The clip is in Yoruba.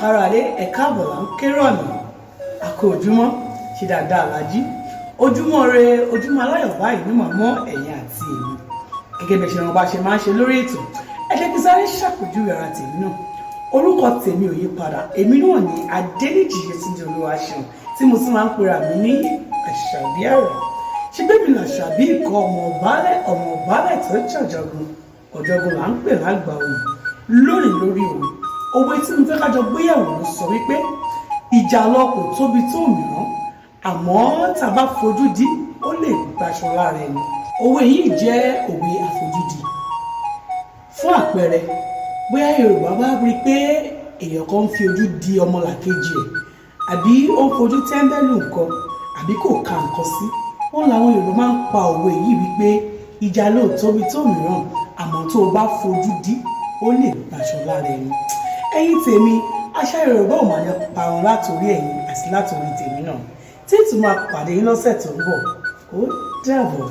káralé ẹ̀ka àbọ̀là ń kéré ọ̀nà àkó ojúmọ́ ṣe dáadáa lájí ojúmọ́ re ojúmọ́ aláyọ̀ báyìí ní mọ̀mọ́ ẹ̀yin àti èmi gẹ́gẹ́ bí ṣe wọn bá ṣe máa ń ṣe lórí ètò ẹ jẹ́ kí sáré ṣàpèjúwe ara tèmi náà orúkọ tèmi ò yí padà èmi náà ní Adéníjì Yétúndé Olúwaṣeun tí mo sì máa ń pera mi ní Àṣàbí àrà ṣe bẹ́ẹ̀ mi làṣàbí ikọ̀ ọmọ ọ̀bálẹ̀ tó ọ̀jọ̀gbọ́n là ń pè lágbà òyìn lónìí lórí òwe tí mo fẹ́ kájọ gbéyàwó ló sọ wípé ìjàlọ kò tóbi tó òmìrán àmọ́ tá a bá fojú di ó lè gbaṣọ lára ẹni. Òwe yìí jẹ́ òwe àfojúdi. Fún àpẹẹrẹ bóyá Yorùbá bá rí i pé èèyàn kan ń fi ojú di ọmọlàkejì ẹ̀ àbí ó ń fojú tẹ́ńbẹ́lú nǹkan àbí kò ka nǹkan sí wọn làwọn Yorùbá máa ń pa òwe yìí wípé ìjàlọ ò tóbi tó òmìrán àmọ́ tó o bá fojú di ó lè gbaṣọ lára ẹni. Ẹ̀yin tèmi àṣà Yorùbá ò máa ní parun látòrí ẹ̀yin àti látòrí tèmi náà tí ìtumọ̀ àpàdé yín lọ́sẹ̀ tó ń bọ̀ ó dàbọ̀.